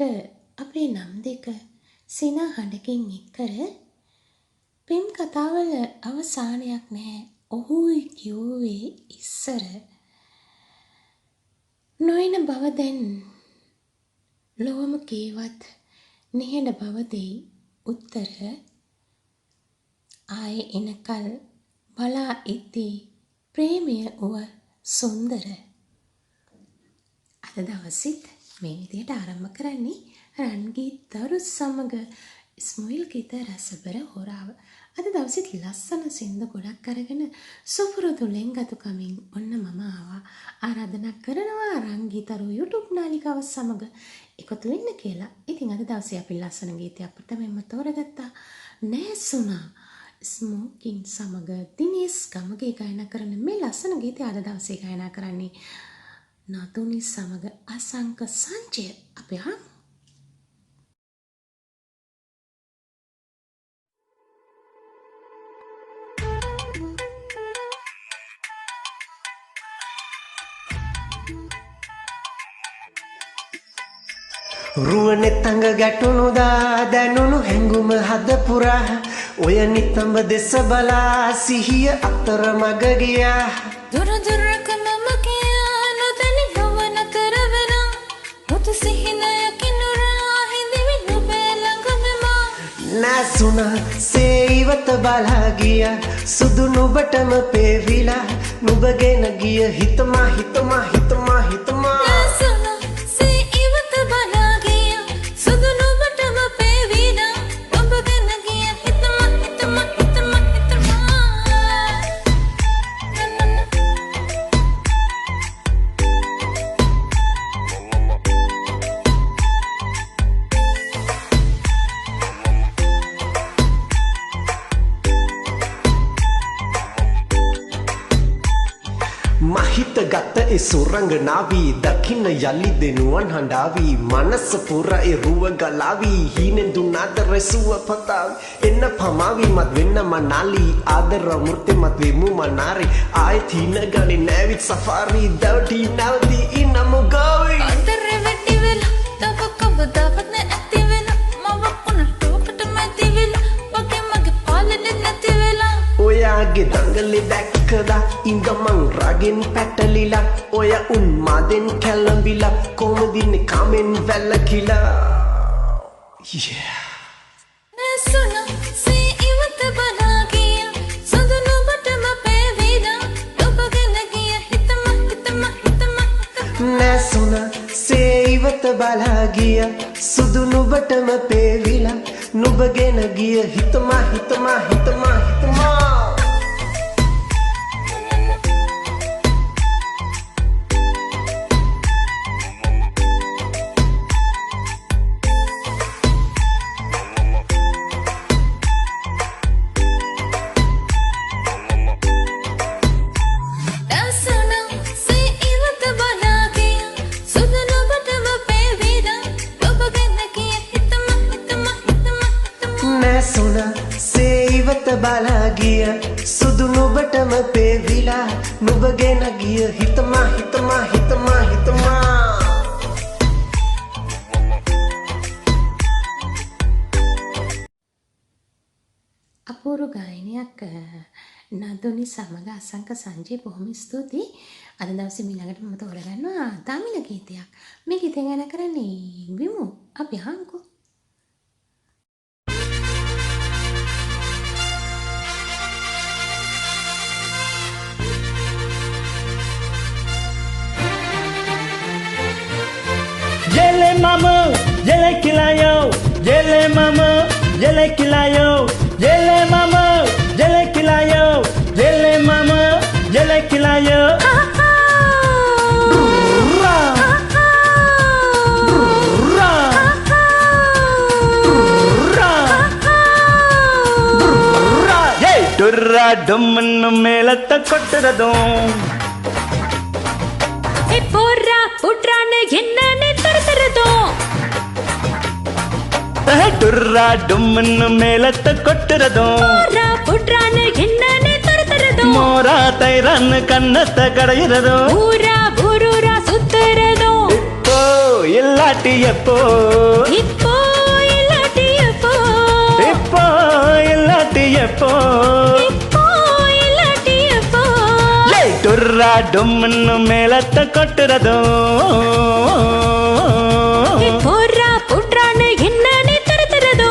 දෙකට අපේ නම් දෙක සිනා හඬකින් එක්කර පිම් කතාවල අවසානයක් නැහැ. ඔහුයි කිව්වේ ඉස්සර නොයන බව දැන් ලොවම කීවත් නිහඬ බව දෙයි උත්තර. ආයේ එනකල් බලා ඉද්දී ප්‍රේමය වූ සුන්දර. අද දවසෙත් මේ විදියට ආරම්භ කරන්නේ රන්ගීත් දරු සමග ස්මොයිල් ගීත රසබර හොරාව. අද දවසෙත් ලස්සන සින්දු ගොඩක් අරගෙන සුපුරුදු ලෙන්ගතුකමින් ඔන්න මම ආවා. ආරාධනා කරනවා රන්ගීතරු YouTube නාලිකාව සමග එකතු වෙන්න කියලා. ඉතින් අද දවසේ අපි ලස්සන ගීතයක් ප්‍රථමයෙන්ම තෝරගත්තා. නෑසුනා ස්මෝකින් සමග දිනේස් ගමගේ ගායනා කරන මේ ලස්සන ගීතය අද දවසේ ගායනා කරන්නේ නතුනි සමග අසංක සංජය. අපි අහමු. රුවනෙත් අඟ ගැටුණු දා දැනුණු හැඟුම හද පුරා ඔය නිතඹ දෙස බලා සිහිය අතර මග ගියා. දුර දුරක මම කියා නොදැනි නොව නතර වෙනා මුතු සිහිනයකින් නුරා හිඳිවි නුබේ ළඟම මා. නැසුණා සේයිවත බලා ගියා සුදු නුබටම පේවිලා නුබගෙන ගිය හිතමා හිතමා හිතමා හිතමා. මහිත ගත ඒ සුරංගනාවී දකින්න යලි දෙනුවන් හඬාවී මනස පුර ඒ රුව ගලාවී හීනෙන් දුන්නාද රැසුව පතාවි එන්න පමාවි මත් වෙන්න මනාලි ආදර මෘත්‍ය මත් වෙමු මනාරි ආයෙත් හින ගලි නැවිත් සෆාරි දවටි නැවති ඉන්නම ගාවි අන්තරේ වෙටි වෙලා තව කවදාවත් නැති වෙලා මම උනට ඔකට මැදි වෙලා වගේ මගේ පාලනේ නැති වෙලා ඔයාගේ දඟලේ දැක්කදා ඉංගමං රගෙන් පැටලිලා ඔය උන්මාදෙන් කැළඹිලා කොමදින්නේ කමෙන් වැළකිලා. නැසුණා සේ ඉවත බලා ගියා සඳ නුඹටම පේවිලා ඔබගෙන ගිය හිතම හිතම හිතම. නැසුණා සේ ඉවත බලා ගියා සුදු නුඹටම පේවිලා නුඹගෙන ගිය හිතමා හිතමා හිතමා හිතමා. නැසුණා සේයිවත බලා ගිය සුදු නුඹටම පේවිලා නුඹගෙන ගිය හිතමා හිතමා හිතමා හිතමා. අපූර්ව ගායනයක් නදුනි සමග අසංක සංජය. බොහොම ස්තුතියි. අද දවසේ ඊළඟට මම තෝරගන්නවා තමිල ගීතයක්. මේ ගීතය ගැන කරන්නේ විමු. අපි අහමුකෝ. Yele mama, yele kilayo, yele mama, yele kilayo, yele mama, yele kilayo, yele mama, yele kilayo. Durra dumnu melata kotradum. Hey porra putrane enna ne tartaradum. Durra dumnu melata kotradum. Porra putrane enna ne tartaradum. Mora tairan kannata kadairadum. Ura burura sutteradum. Oh இல்லாட்டி எப்போ இப்போ இல்லாட்டி எப்போ இப்போ இல்லாட்டி எப்போ இப்போ இல்லாட்டி எப்போ ஏய் டுர்ரா டும்னு மேலத்தை கொட்டுறதும் போறா புட்றான்னு என்ன நீ தடுத்துறதோ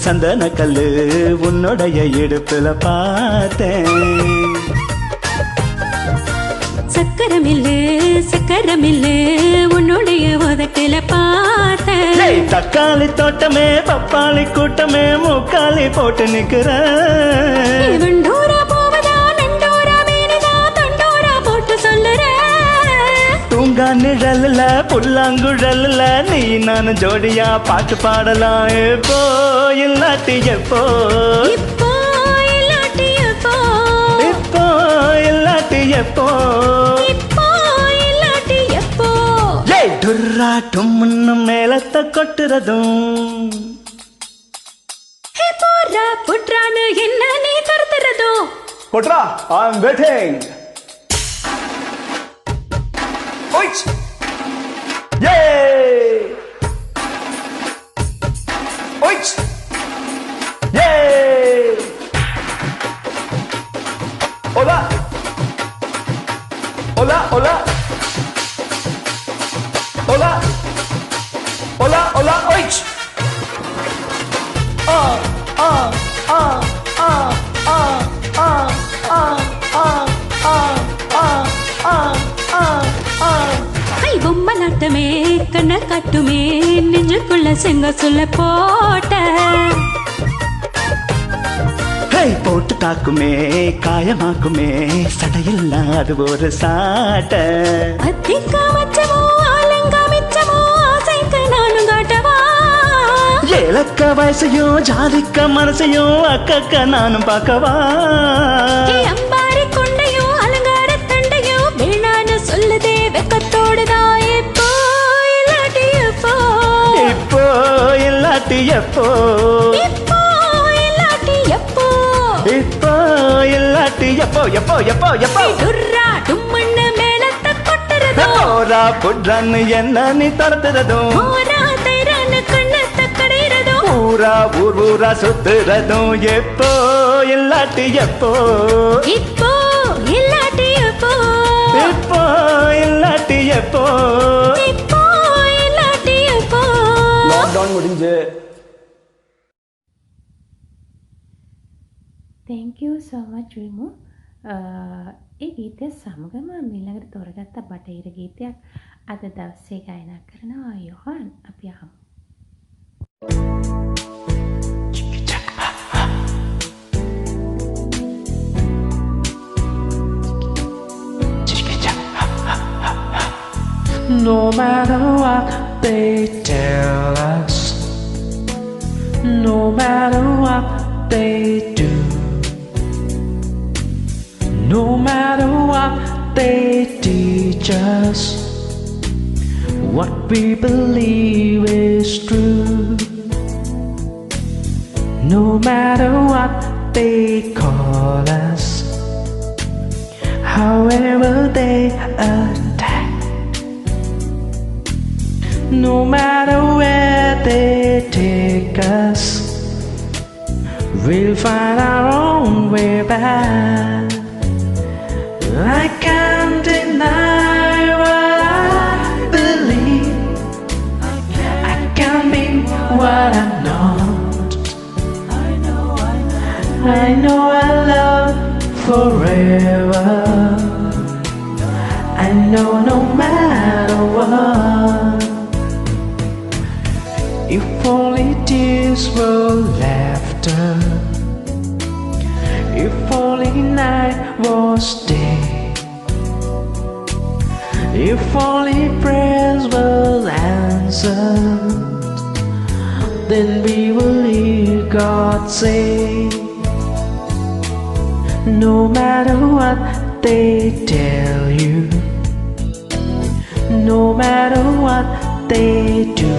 சந்தன கல்லு உன்னுடைய இடுப்புல பார்த்தேன் சக்கரமில்லு உன்னுடைய உதட்டில பார்த்தேன் ஏய் தக்காளி தோட்டமே பப்பாளி கூட்டமே முக்காலி போட்டு நிக்கிற வெண்டோரா போவதா நண்டோரா மேனதா தண்டோரா போட்டு சொல்லுற தூங்கா நிழல்ல புல்லாங்குழல்ல நீ நான் ஜோடியா பாட்டு பாடலாம் எப்போ இல்லாட்டி எப்போ இப்போ இல்லாட்டி எப்போ இப்போ இல்லாட்டி எப்போ இப்போ இல்லாட்டி எப்போ ஏய் டுர்ரா டும்னு மேலத்தை கொட்டுறதும் போறா புட்றான்னு என்ன நீ தடுத்துறதோ கொட்ரா ஐ அம் வெயிட்டிங் ஓய்ச் யே ஓய்ச் யே hola hola hola hola hola hola oich ah ah ah ah ah ah ah ah ah ah ah கை பொம்மலாட்டமே கண்ண காட்டுமே நெஞ்சுக்குள்ள செங்க சொல்ல போட்ட ஹே போட்டு தாக்குமே காயமாக்குமே சடையெல்லாம் அது ஒரு சாட்ட அத்திக்கா வச்சமோ ஆலங்கா மிச்சமோ ஆசைக்கு நானும் காட்டவா ஏலக்க வயசையும் ஜாதிக்க மனசையும் அக்கக்க நானும் பார்க்கவா அம்பாரி கொண்டையோ அலங்கார தண்டையோ வேணான்னு சொல்லுதே வெக்கத்தோடுதான் இப்போ இல்லாட்டி எப்போ இப்போ இல்லாட்டி எப்போ இப்போ இல்லாட்டி எப்போ இப்போ இல்லாட்டி எப்போ எப்போ எப்போ எப்போ டுர்ரா டும்மண்ணு மேலத்தை கொட்டுறதோ போரா புட்றான்னு என்ன நீ துரத்துறதும் போரா தைரான்னு கண்ணத்தை கடையிறதோ ஊரா ஊரா சுத்துறதும் எப்போ இல்லாட்டி எப்போ இப்போ இல்லாட்டி எப்போ இப்போ இல்லாட்டி எப்போ இப்போ இல்லாட்டி எப்போ லாக்டவுன் முடிஞ்சு thank you so much විමු ඒ ගීතය සමගම ඊළඟට තෝරගත්ත බටහිර ගීතයක් අද දවසේ ගායනා කරනවා යොහාන් අපි අහමු No matter what they tell us, no matter what they do, no matter what they teach us, what we believe is true. No matter what they call us, however they attack, no matter where they take us, we'll find our own way back. I can't deny what I believe. I can't be what I'm not. I know I love forever. I know no matter what. If only tears were laughter, if only night was day, If only prayers were answered, then we will hear God say, no matter what they tell you, no matter what they do,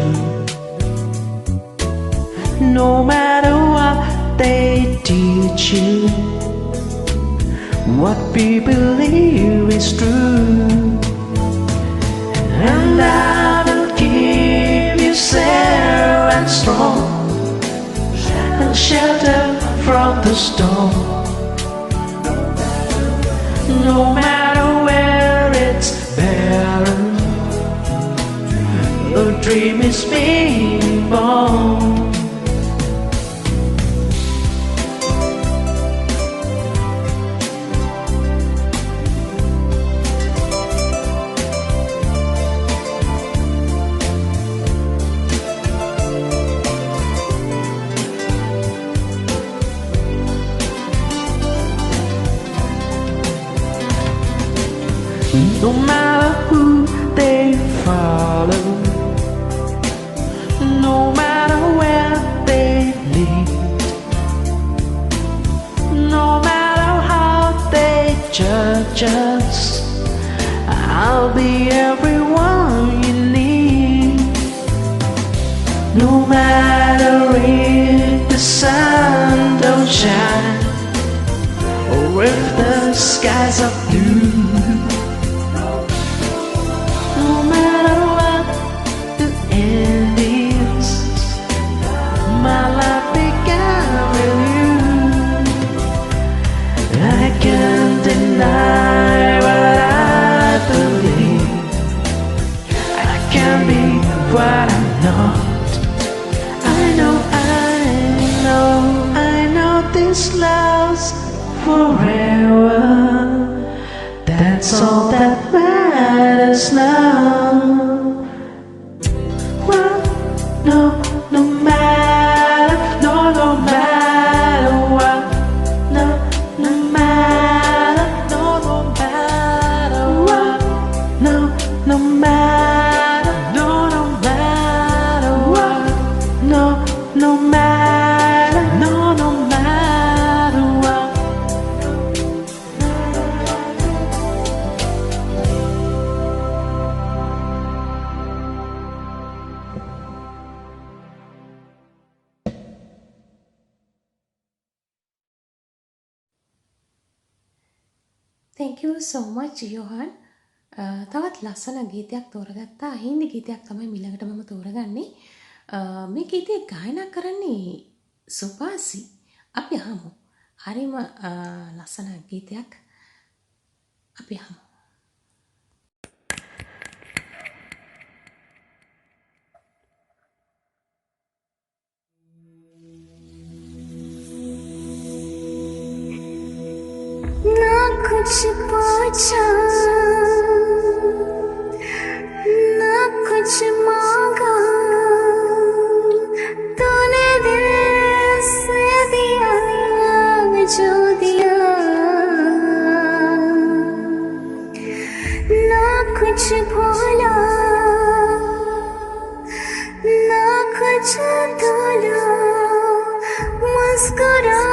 no matter what they teach you, what we believe is true. And I will keep you safe and strong, and shelter from the storm. No matter where it's barren, the dream is being born. No matter who they follow, no matter where they lead, no matter how they judge us, I'll be everyone you need. No matter if the sun don't shine, or if the skies are blue, no matter what the end is, my life began with you. I can't deny what I believe. I can't be what I'm not. I know this love's forever. That's all that matters now. Well, no matter what, no matter what, no matter what, no matter what. Thank you so much යෝහන්. තවත් ලස්සන ගීතයක් තෝරගත්තා. හින්දි ගීතයක් තමයි ඊළඟට මම තෝරගන්නේ. මේ ගීතය ගායනා කරන්නේ සුපාසි. අපි අහමු. හරිම ලස්සන ගීතයක්. අපි අහමු. ना कुछ पूछा ना कुछ मांगा, तूने दिल से दिया जो दिया। ना कुछ भूला ना कुछ तोला, मुस्कुरा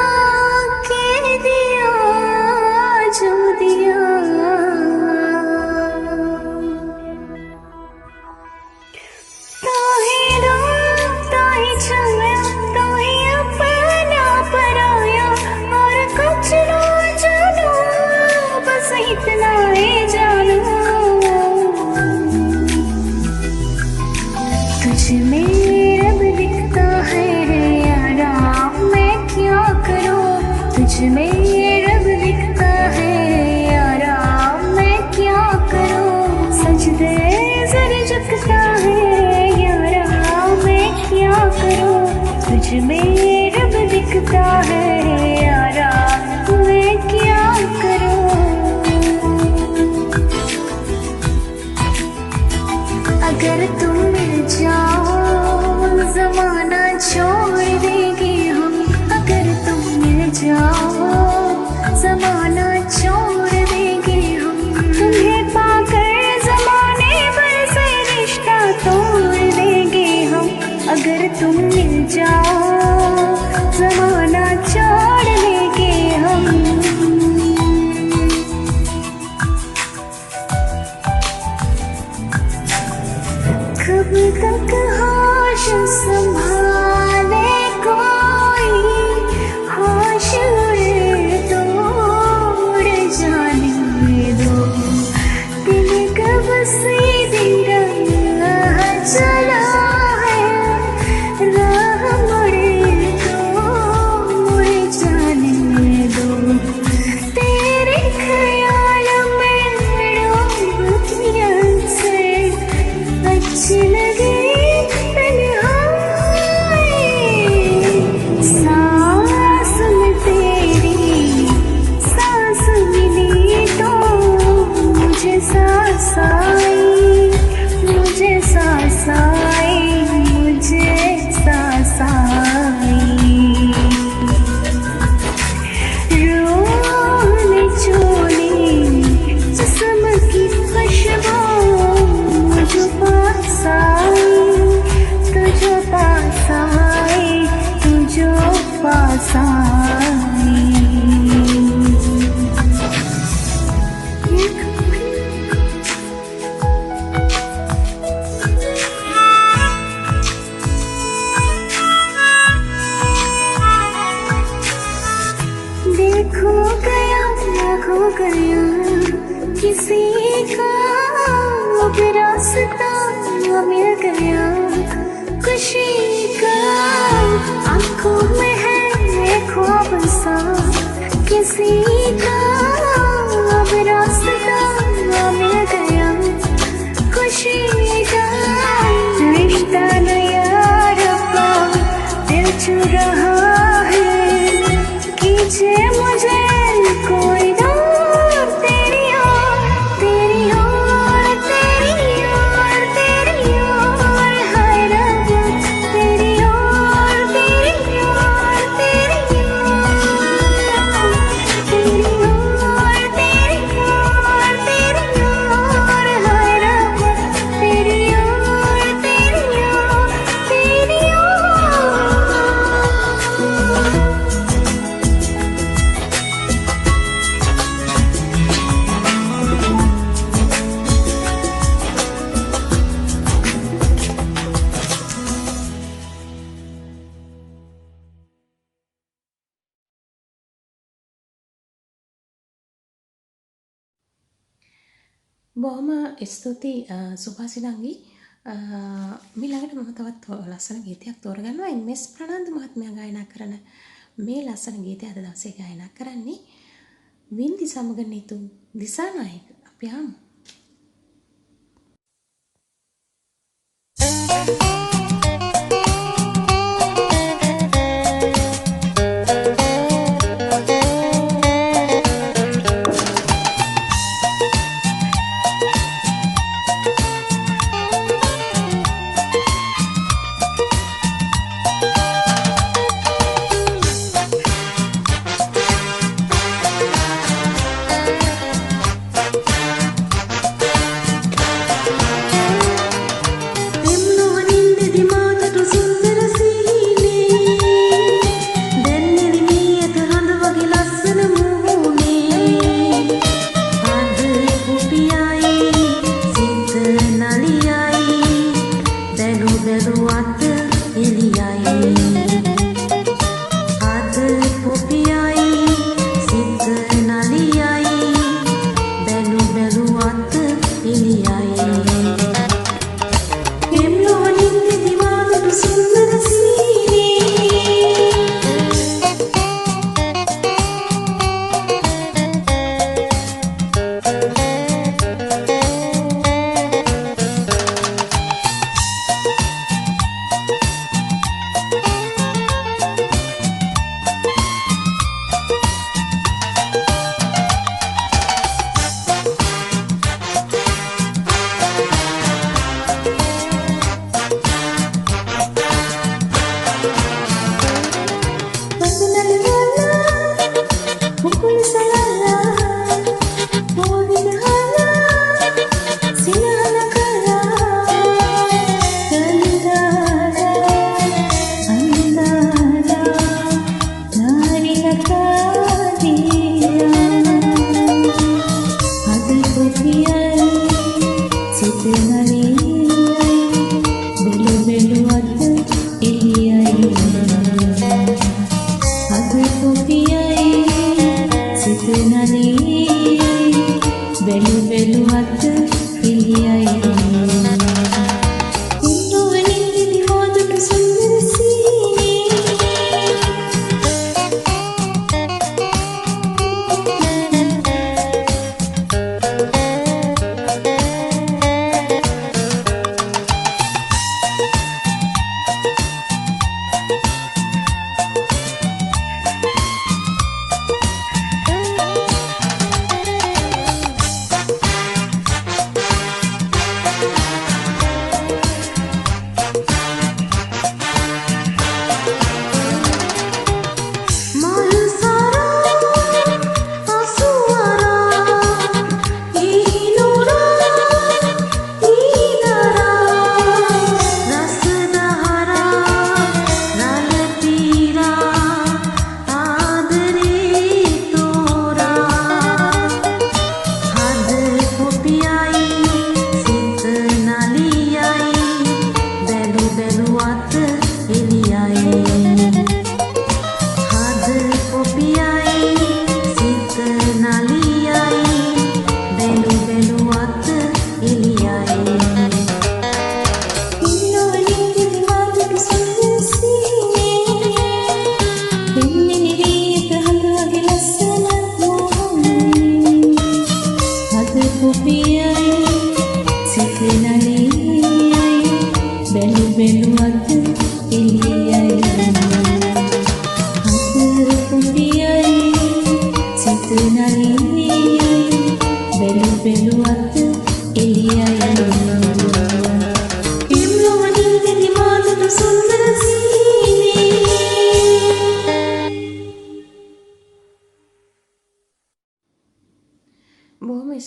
के दिया जो दिया। तो ही रूप तो ही छाया, तो ही अपना पराया, और कुछ ना जानू, बस इतना ही जानू। तुझ में रब दिखता है यारा, मैं क्या करूं? तुझ में रब दिखता है यारा, मैं क्या करूं? सजदे सर झुकता है यारा, मैं क्या करूं? तुझ में रब दिखता है यारा, मैं क्या करूं? अगर तुम मिल जाओ जमाना छोड़ देंगे हम, अगर तुम मिल जाओ तुम मिल जाओ जमाना छोड़ लेंगे हम कब तक होश संभाले कोई होश उड़े तो उड़ जाने दो दिल कब से राह चला है राह मुड़े तो मुड़ जाने दो तेरे ख्याल में डूबती अक्सर अच्छी लगे तन्हाई सांस में तेरी सांस मिली तो मुझे सांस आई मुझे सांस आई मुझे सांस आई रूह ने चोली जिस्म की खुशबू मुझे पास आई तुझे पास आई तुझे पास आई खो गया किसी का अब रास्ता मिल गया खुशी का आंखों में है ख्वाब सा किसी का अब रास्ता मिल गया खुशी का रिश्ता नया रब्बा दिल छू रहा है कीजिए मुझे कोई दूर तेरी ओर तेरी ओर तेरी ओर तेरी ओर हाय रब्बा तेरी ओर तेरी ओर तेरी ओर तेरी ओर तेरी ओर तेरी ओर हाय रब्बा तेरी ओर तेरी ओर तेरी ओर බොහොම ස්තුතියි සුභාසිනංගි ඊළඟට මම තවත් ලස්සන ගීතයක් තෝරගන්නවා එම්.එස්. ප්‍රනාන්දු මහත්මයා ගායනා කරන මේ ලස්සන ගීතය අද දවසේ ගායනා කරන්නේ වින්දි සමග නිතු දිසානායක අපි ආමු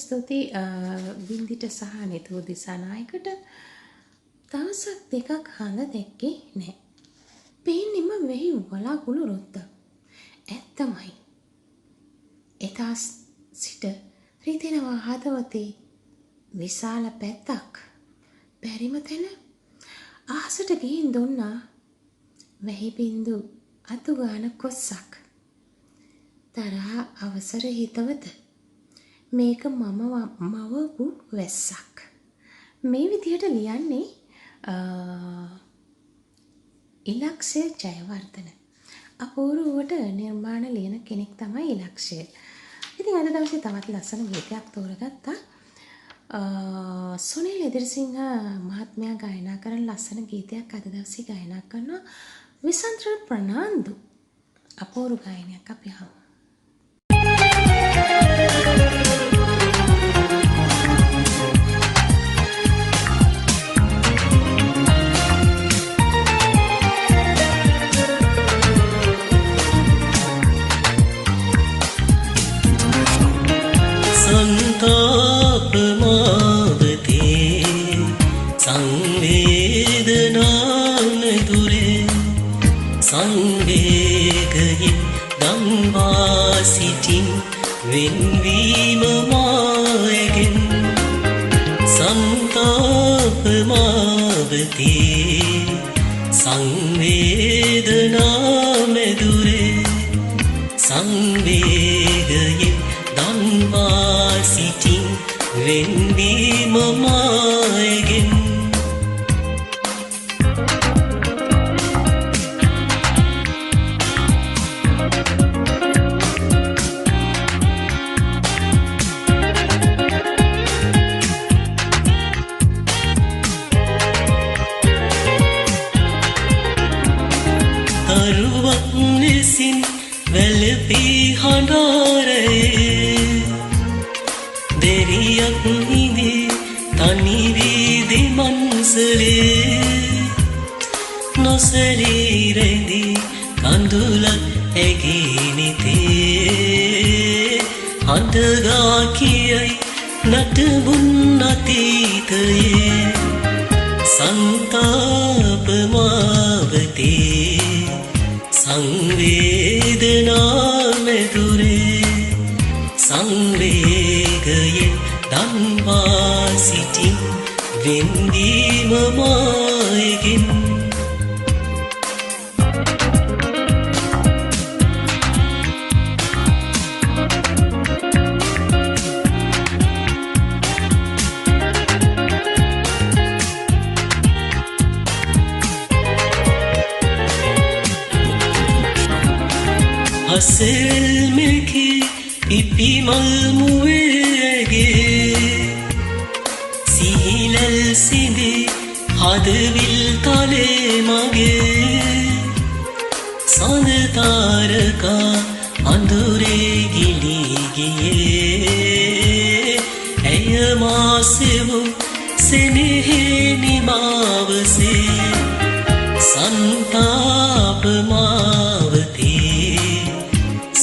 ස්තුතියි බින්දිට සහ නිතූ දිසානායකට. දවසක් දෙකක් හඳ දැක්කේ නෑ. පේන්නෙම වෙහි වලාකුළු රොද්දක්. ඇත්තමයි. එදා සිට රිදෙනවා හදවතේ විශාල පැත්තක්. බැරිම තැන අහසට ගිහින් දුන්නා වැහි බින්දු අතු ගාන කොස්සක්. තරහා අවසර හිතවත මේක මම මවපු වැස්සක්. මේ විදිහට ලියන්නේ ඉලක්ෂය ජයවර්ධන. අපූර්වවට නිර්මාණ ලියන කෙනෙක් තමයි ඉලක්ෂය. ඉතින් අද දවසේ තවත් ලස්සන ගීතයක් තෝරගත්තා. සුනිල් එදිරිසිංහ මහත්මයා ගායනා කරන ලස්සන ගීතයක් අද දවසේ ගායනා කරනවා විසන්ත ප්‍රනාන්දු. අපූර්ව ගායනයක් අපි අහමු. සංවේගයෙන් දම්වා සිටින් වෙන්වීම මායගෙන් සන්තාප මාවතේ සංවේදනා මැදුරේ සංවේගයෙන් දම්වා සිටින් වෙන්වීම මායගෙන් වැලපී හඬාරයේ දෙරියක් හිඳේ තනිවී දෙමන්සලේ නොසලී රැඳී කඳුලක් ඇගිනිතේ හඬගා කියයි නටබුන් අතීතයේ සන්තාප මාවතේ සංවේදනා මැදුරේ සංවේගයෙන් දන්වා සිටින් වෙන්වීම මායගෙන් අසෙල් මෙකි පිපිමල් මුවේගේ සිහිලල් සිඳේ හදවිල් තලේ මගේ සඳතාරකා අඳුරේ ගිලිගියේ ඇය මාසෙවු සෙනෙහේ නිමාවසේ සන්තාප මාවතේ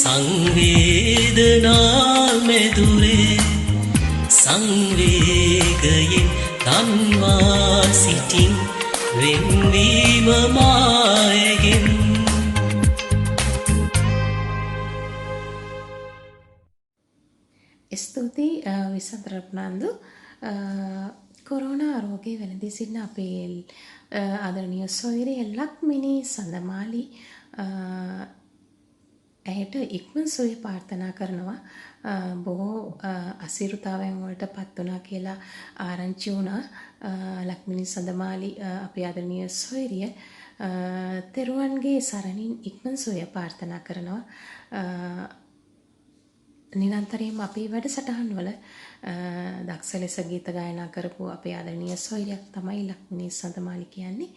සංවේදනා මැදුරේ සංවේගයෙන් දන්වා සිටින් වෙන්වීම මායගෙන් ස්තුතියි විසන්ත රත්නන්දු. කොරෝනා රෝගයේ වැළඳී සිටින අපේ ආදරණීය සොයුරිය ලක්මිනී සඳමාලි ඇයට ඉක්මන් සුවය ප්‍රාර්ථනා කරනවා. බොහෝ අසීරුතාවයන් වලට පත් වුණා කියලා ආරංචි වුණා. ලක්මිනී සඳමාලි අපේ ආදරණීය සොයුරිය තෙරුවන්ගේ සරණින් ඉක්මන් සුවය ප්‍රාර්ථනා කරනවා. නිරන්තරයෙන්ම අපේ වැඩසටහන් වල දක්ෂ ලෙස ගීත ගායනා කරපු අපේ ආදරණීය සොයුරියක් තමයි ලක්මිනී සඳමාලි කියන්නේ.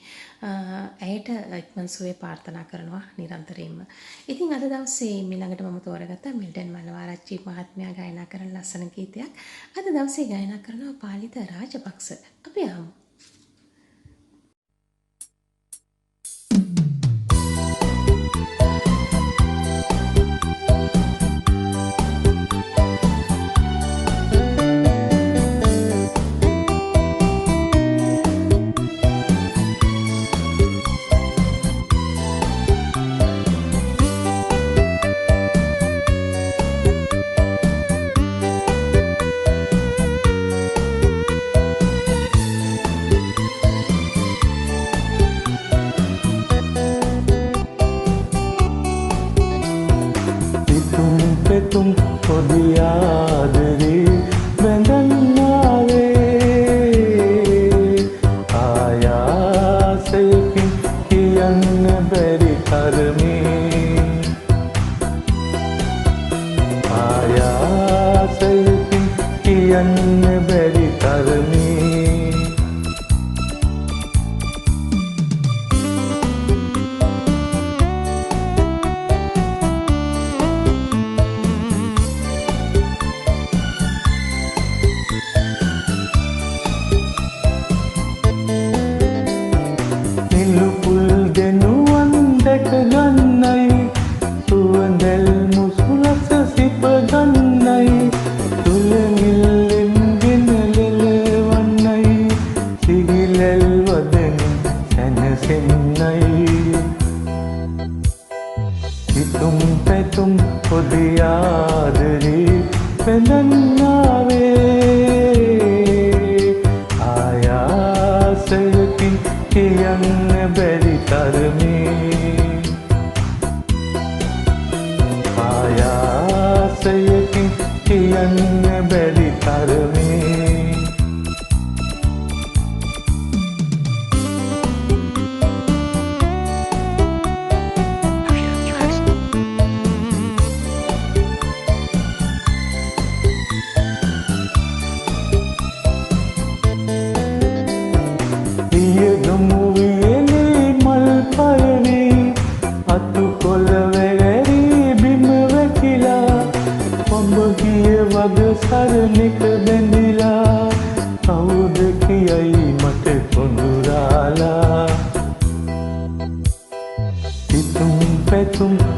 ඇයට ඉක්මන් සුවය ප්‍රාර්ථනා කරනවා නිරන්තරයෙන්ම. ඉතින් අද දවසේ ඊළඟට මම තෝරගත්තා මිල්ටන් මල්වාරච්චි මහත්මයා ගායනා කරන ලස්සන ගීතයක්. අද දවසේ ගායනා කරනවා පාලිත රාජපක්ෂ. අපි ආමු. පැතුම්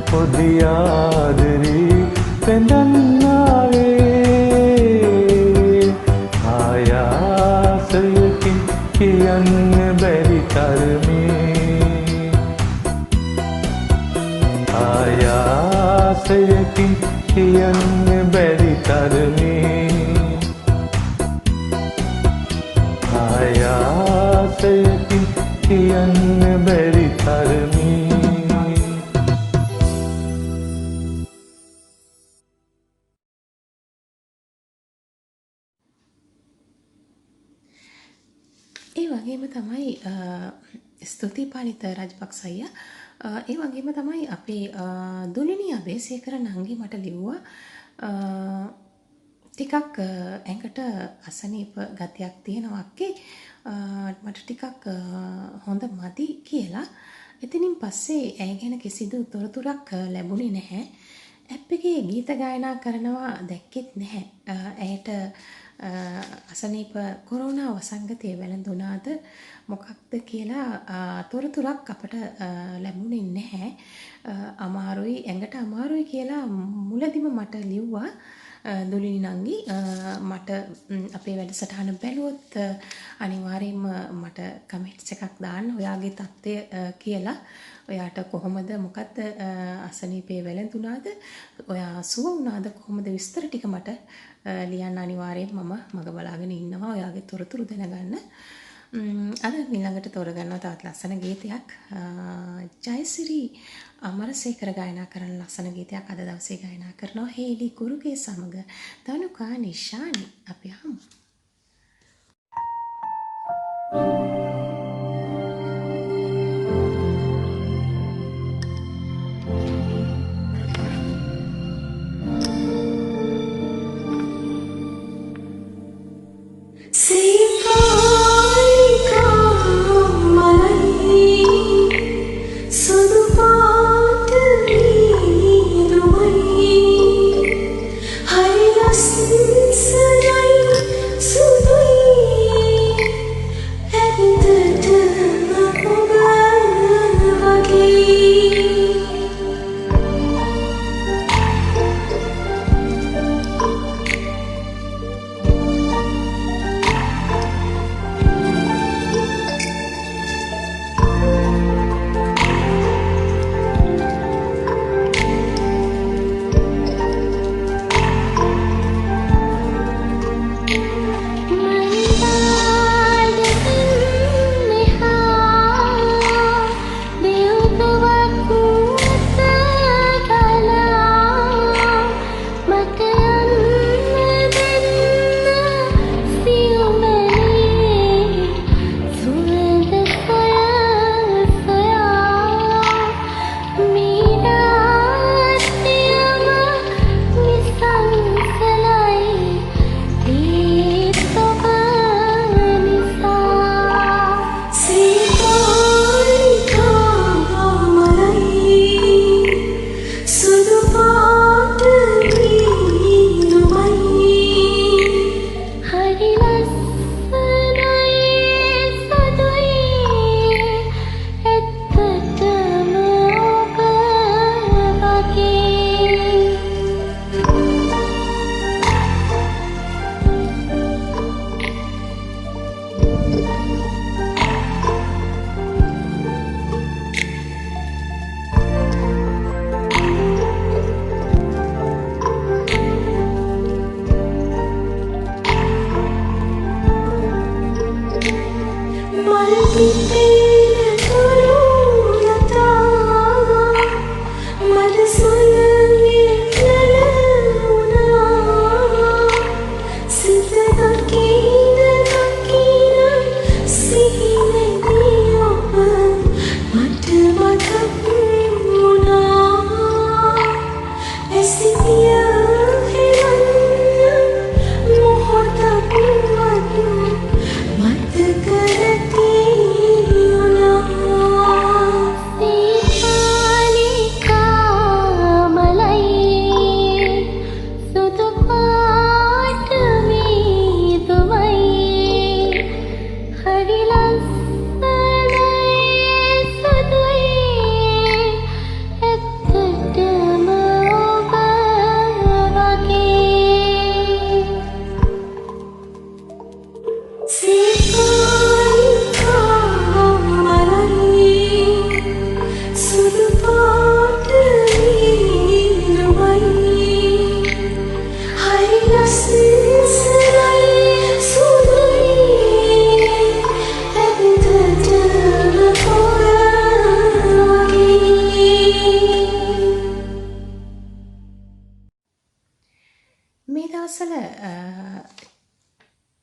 පොඩි ආදරේ බැඳන්නාවේ ආයාසයකින් කියන්න බැරි තරමේ ආයාසයකින් කියන්න බැරි තරමේ ඒ වගේම තමයි ස්තුති පාලිත රජපක්ෂ අයියා. ඒ වගේම තමයි අපේ දුලිනී අබේසේකර නංගි මට ලිව්වා ටිකක් ඇඟට අසනීප ගතියක් තියෙනවා අක්කේ. මට ටිකක් හොඳ මදි කියලා. එතනින් පස්සේ ඇය ගැන කිසිදු තොරතුරක් ලැබුණේ නැහැ. ඇප් එකේ ගීත ගායනා කරනවා දැක්කෙත් නැහැ. ඇයට අසනීප කොරෝනා වසංගතය වැළඳුණාද මොකක්ද කියලා තොරතුරක් අපට ලැබුණේ නැහැ. අමාරුයි ඇඟට අමාරුයි කියලා මුලදිම මට ලිව්වා දුලිනි නංගි. මට අපේ වැඩසටහන බැලුවොත් අනිවාර්යයෙන්ම මට කමෙන්ට්ස් එකක් දාන්න ඔයාගේ තත්ත්වය කියලා. ඔයාට කොහොමද මොකද්ද අසනීපේ වැළඳුණාද ඔයා සුව වුණාද කොහොමද විස්තර ටික මට ලියන්න අනිවාර්යයෙන් මම මග බලාගෙන ඉන්නවා ඔයාගේ තොරතුරු දැනගන්න. අද ඊළඟට තෝරගන්නවා තවත් ලස්සන ගීතයක්. ජයසිරි අමරසේකර ගායනා කරන ලස්සන ගීතයක් අද දවසේ ගායනා කරනවා හේලි කුරුගේ සමග තනුකා නිශානි. අපි හමු. Sudah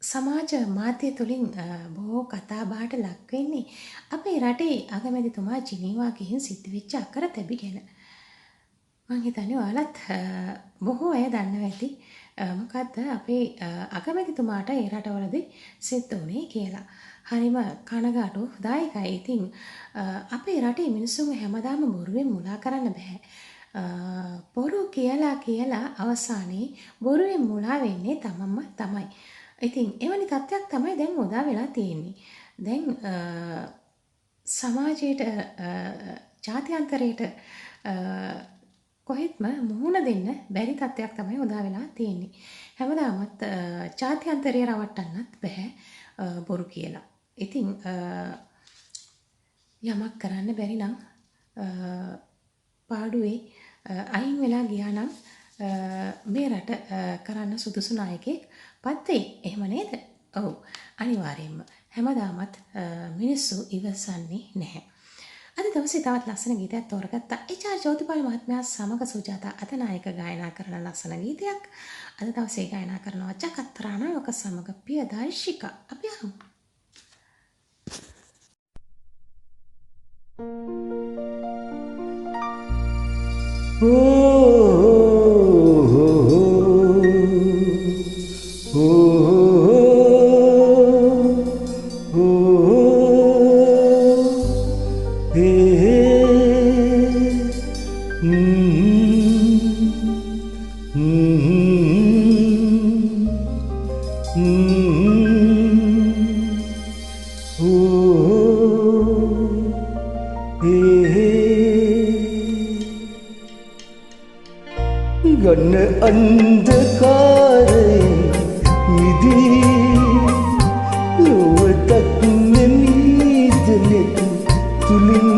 සමාජ මාධ්‍ය තුලින් බොහෝ කතා බහට ලක් වෙන්නේ අපේ රටේ අගමැතිතුමා ජිනීවා ගිහින් සිද්ධ වෙච්ච අකර තැබි ගැන. මං හිතන්නේ ඔයාලත් බොහෝ අය දන්නවා ඇති මොකද්ද අපේ අගමැතිතුමාට ඒ රටවලදී සිද්ධ වුණේ කියලා. හරිම කනගාටුදායකයි. ඉතින් අපේ රටේ මිනිස්සුන්ව හැමදාම බොරුවෙන් මුලා කරන්න බෑ. බොරු කියලා අවසානයේ බොරුවෙන් මුලා වෙන්නේ තමන්ම තමයි. ඉතින් එවැනි තත්ත්වයක් තමයි දැන් උදා වෙලා තියෙන්නේ. දැන් සමාජයට ජාත්‍යන්තරයට කොහෙත්ම මුහුණ දෙන්න බැරි තත්ත්වයක් තමයි උදා වෙලා තියෙන්නේ. හැමදාමත් ජාත්‍යන්තරය රවට්ටන්නත් බෑ බොරු කියලා. ඉතින් යමක් කරන්න බැරි නම් පාඩුවේ අයින් වෙලා ගියා නම් මේ රට කරන්න සුදුසු නායකයෙක් පත් වෙයි. එහෙම නේද? ඔව් අනිවාර්යයෙන්ම. හැමදාමත් මිනිස්සු ඉවසන්නේ නැහැ. අද දවසේ තවත් ලස්සන ගීතයක් තෝරගත්තා. එච්.ආර්. ජෝතිපාල මහත්මයා සමග සුජාතා අතනායක ගායනා කරන ලස්සන ගීතයක්. අද දවසේ ගායනා කරනවා ජගත් රානායක සමග පියදායිෂිකා. අපි අහමු. ගන්න අන්ධකාරයේ මිදී ලොවටත් නෙමීදනෙත් තුලින්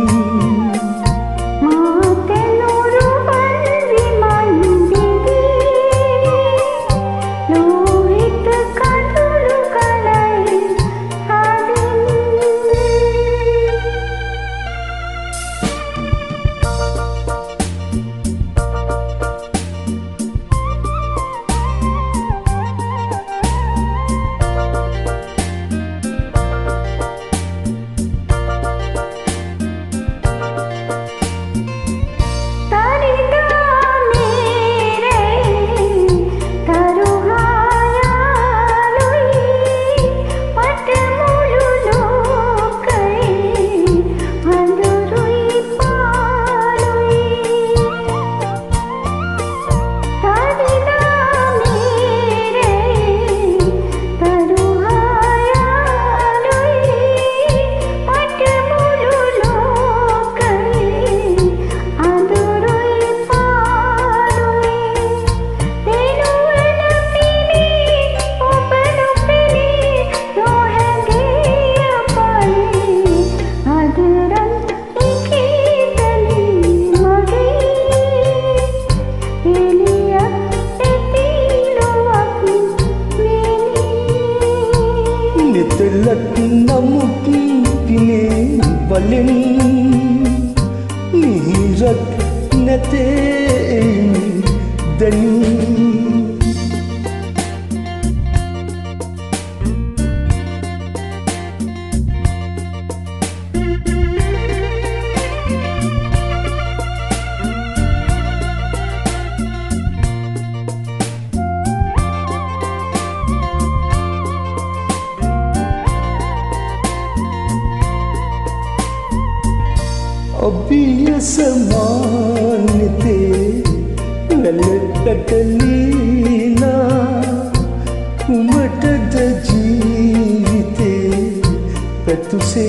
समानते ललटलीना उमटद जीविते प्रतुसे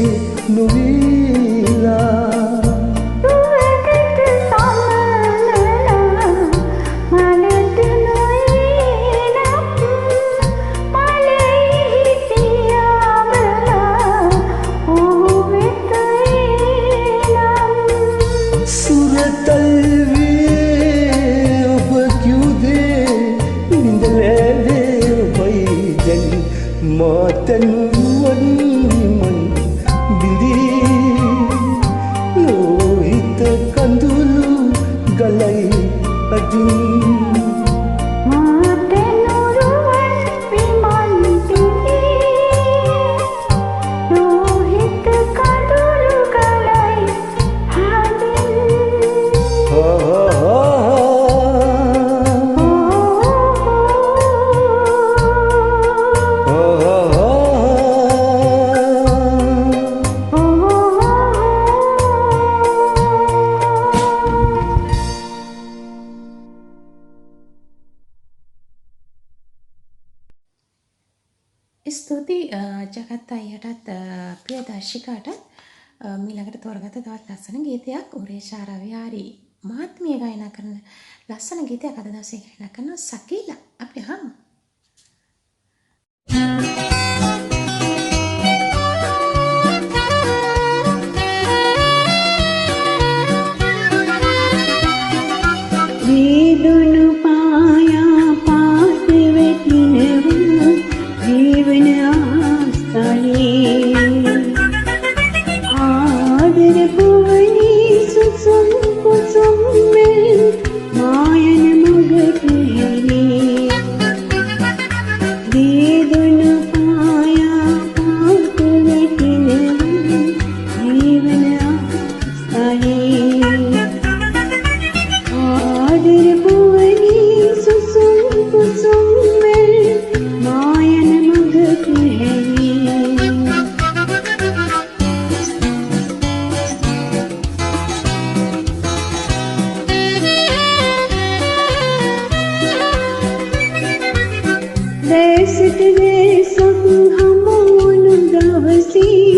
नुवीला Matan wan man bindi Jagath අයියටත් ප්‍රියදර්ශිකාටත් මීළඟට තෝරගත්ත තවත් ලස්සන ගීතයක් උරේෂා රවිහාරි මහත්මිය ගායනා කරන ලස්සන ගීතයක් අද දවසේ ගායනා කරන සකීලා. අපි අහමු. වේදුණු පායා පාත වෙතිනවා ජීවන ආස්තනේ ආදර පුවනි සුසුම් කුසුම් මෙල් මායන මගට හැරේ වේදුණු පායා පාත වෙතිනවා ජීවන ආස්තනේ ආදර පුවනි සුසුම් කුසුම් මෙල් මායන මගට හැරේ දේශට දේශක් හමුවුණු දවසේ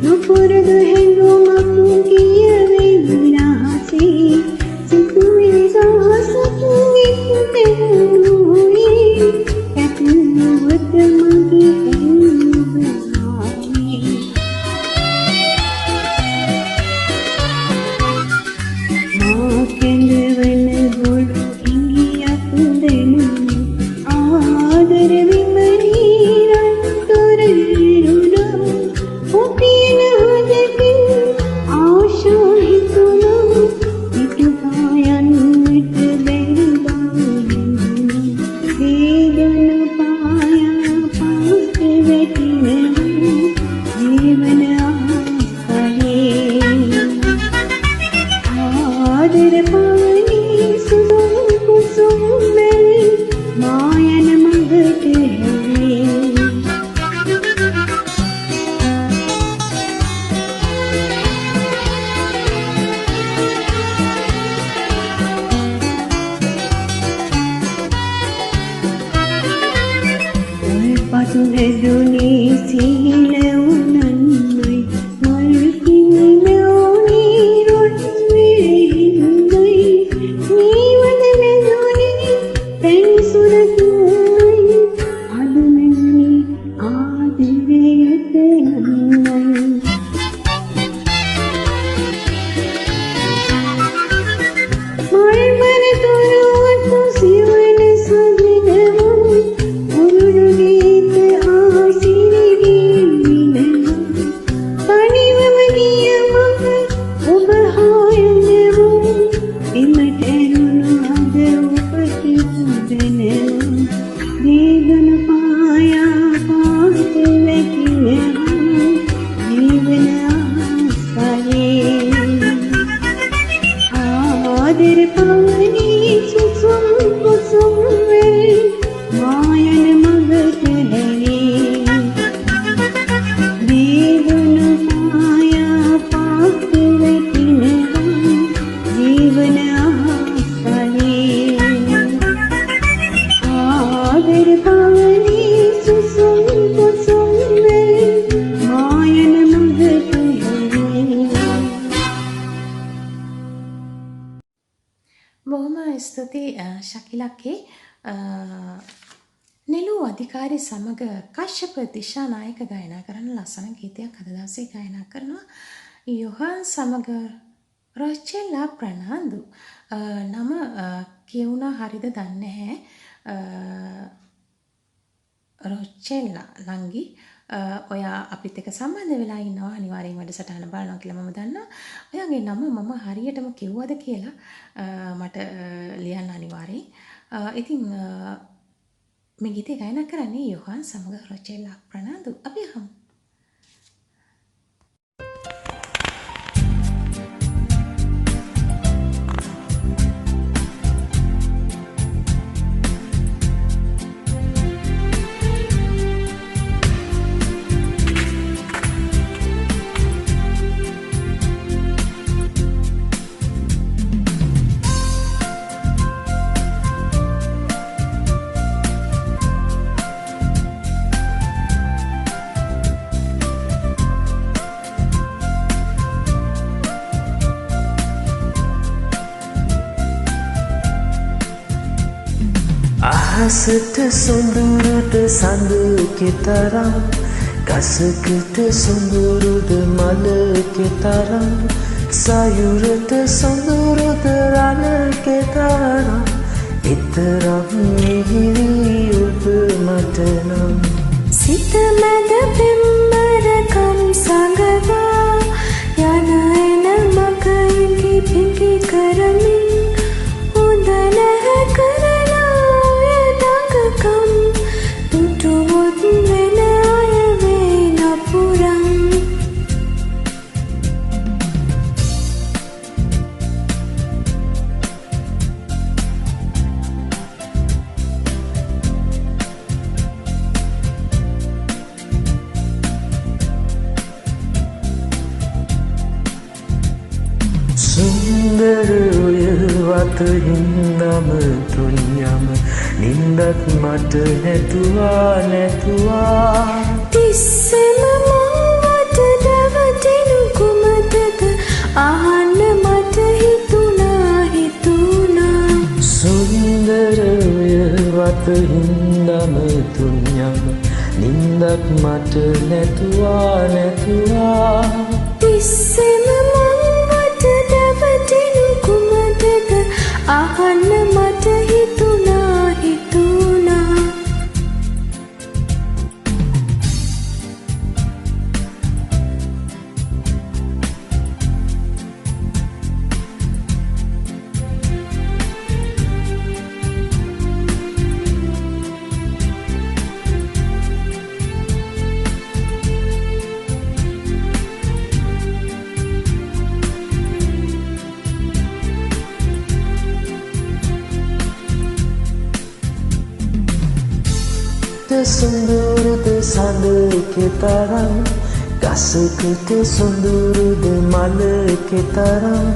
නුපුරුදු හැඟුමක් කියවෙයි රහසේ සිතුවිලි සහසක් විත්තෙනුයේ ඇතුළුවත මගේ ඇඟුබාවේ මා කැඳවන ගොළු ඉඟියක් දෙනු ආදර විමනීරන් තොරරුණා ඔපින හදකින් ආශා හිතුණා පිටුපායන්නට බැරි බව වේදන පායා පාත් වෙතිනවා ජීවන ආස්තනේ ආදර පවනි සුසුම් කුසුම් මෙල් මායන මගට හැරේ පසු හැදුනේ සීල උනන්නයි මල් කිමිනෝනි රොත් වෙහිඳයි නීවද මෙදුනේ තැන් සුරතුයි අද මෙදුනේ ආදිවයට නන්නයි මල්බර තුරුවතු සිවන සදිනවා උරුදු ගීත ආසිරිගී විනවා තනිවම ගිය මඟ ඔබ හොයනවා එමට ඇරුණු අද ඔබට පුදනවා වේදන පායා පාත් වෙතිනවා ජීවන ආස්තනේ ආදර පවනි සුසුම් කුසුම් මෙල් මායන මගට හැරේ වේදුණු පායා පාත් වෙතිනවා ජීවන ආස්තනේ ආදර පවනි සුසුම් කුසුම් මෙල් මායන මගට හැරේ බොහොම ස්තුතියි ශකිලක්ගේ නෙළු අධිකාරී සමග කශ්‍යප දිශානායක ගායනා කරන ලස්සන ගීතයක් අද දවසේ ගායනා කරනවා යොහාන් සමග රොචෙල්ලා ප්‍රනාන්දු නම කියුණා හරිද දන්නේ නැහැ රොචෙල්ලා ලංගි ඔයා අපිත් එක්ක සම්බන්ධ වෙලා ඉන්නවා අනිවාර්යෙන් වැඩසටහන බලනවා කියලා මම දන්නවා. ඔයාගේ නම මම හරියටම කිව්වද කියලා මට ලියන්න අනිවාර්යෙන්. ඉතින් මේ ගීතය ගායනා කරන්නේ යොහාන් සමග රොචෙල්ලා ප්‍රනාන්දු. අපි අහමු. අහසට සොඳුරුද සඳ කෙතරම් ගසකට සොඳුරුද මල කෙතරම් සයුරට සොඳුරුද රණ කෙතරම් එතරම් මිහිරි ඔබ මට නම් සිත මැද පෙම්බරකම් සඟවා යන එන මග ඉඟි පිඟි කරමින් හොඳ නැහැ කරනා ඔය දඟකම් දුටුවොත් වෙන අය වේ නපුරන් සුන්දර ඔය වතහින්නම තුන්යම නින්දත් මට නැතුවා තිස්සෙම මංවට දැවටෙනු කුමටද අහන්න මට හිතුණා සුන්දර ඔය වතහින්නම තුන්යම නින්දත් මට නැතුවා තිස්සෙම මංවට දැවටෙනු කුමටද අහන්න මට හිතුණා සොඳුරුද සඳ කෙතරම් ගසකට සොඳුරුද මල කෙතරම්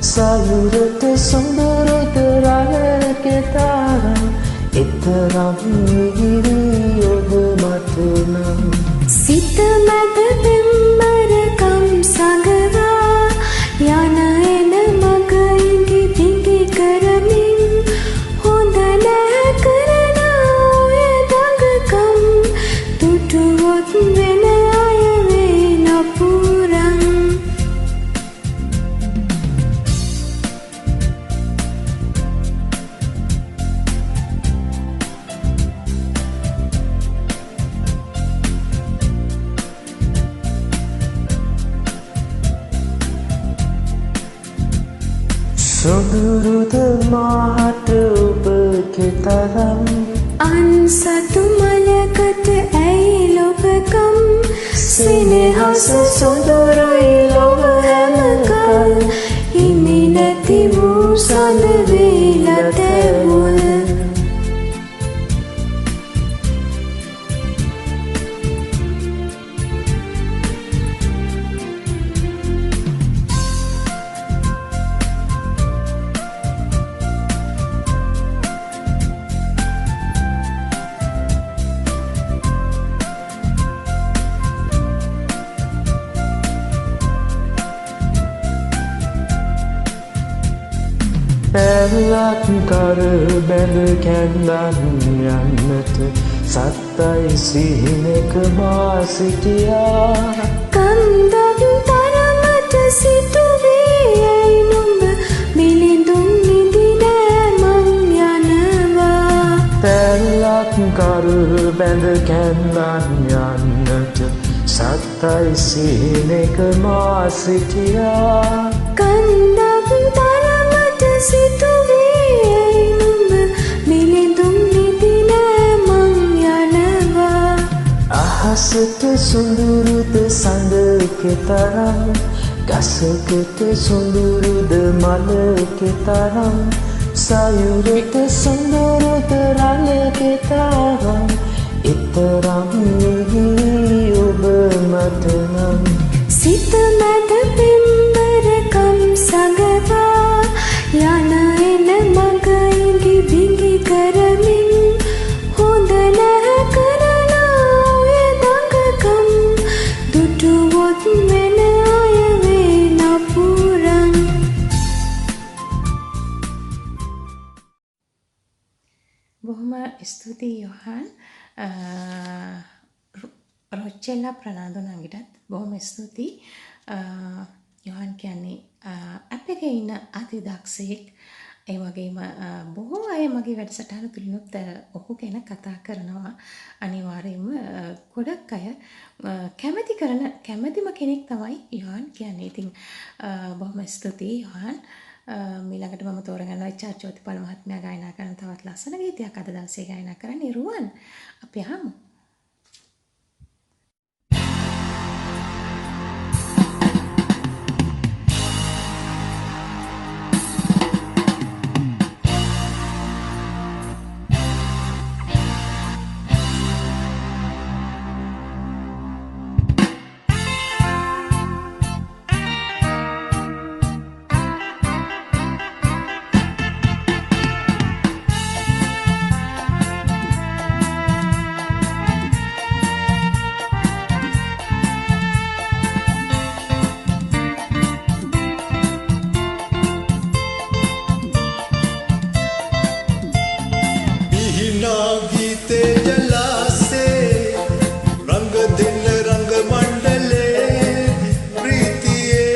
සයුරට සොඳුරුද රණ කෙතරම් එතරම් මිහිරි ඔබ මට නම් සිත මැද පෙම්බරකම් සඟවා යන එන මග ඉඟි පිඟි කරමින් හොඳ නැහැ කරනා ඔය දඟකම් දුටුවොත් වෙන අය වේ නපුරන් සොඳුරුද මාට ඔබ කෙතරම් අන්සතු මලකට ඇයි ලොබකම් සෙනෙහස සොඳුරුයි ලොව හැමකල් හිමි නැති වූ සඳ වේලතැවුල් පැල්ලක් කර බැඳ කැන්දන් යන්නට සත්තයි සිහිනක මා සිටියා කන්දක් තරමට සිතුවේ ඇයි නුඹ මිලිඳුන් නිදිනෑ මං යනවා පැල්ලක් කර බැඳ කැන්දන් යන්නට සත්තයි සිහිනක මා සිටියා කන්දක් තරමට සිතුවේ ඇයි නුඹ මිලිඳුන් නිදිනෑ මං යනවා අහසට සොඳුරුද සඳ කෙතරම් ගසකට සොඳුරුද මල කෙතරම් සයුරට සොඳුරුද රළ කෙතරම් එතරම් මිහිරි ඔබ මට නම් සිත මැද පෙම්බරකම් සඟවා යන එන මග ඉඟි බිඟි කරමින් හොඳ නැහැ කරනා ඔය දඟකම් දුටුවොත් වෙන අය වේ නපුරන් බොහොම ස්තුතියි යොහන්. රොච්චෙල්ලා ප්‍රනාන්දු නංගිටත් බොහොම ස්තුතියි. යොහන් කියන්නේ ඇප් එකේ ඉන්න අති දක්ෂයෙක්. ඒ වගේම බොහෝ අය මගේ වැඩසටහන තුලිනුත් ඔහු ගැන කතා කරනවා. අනිවාර්යයෙන්ම ගොඩක් අය කැමැතිම කෙනෙක් තමයි යොහන් කියන්නේ. ඉතින් බොහොම ස්තුතියි යොහන්. ඊළඟට මම තෝරගන්නවා එච්.ආර්. ජෝතිපාල මහත්මයා ගායනා කරන තවත් ලස්සන ගීතයක් අද දවසේ ගායනා කරන්නේ රුවන්. අපි අහමු. දෙන්න රංග මණ්ඩලේ ප්‍රීතියේ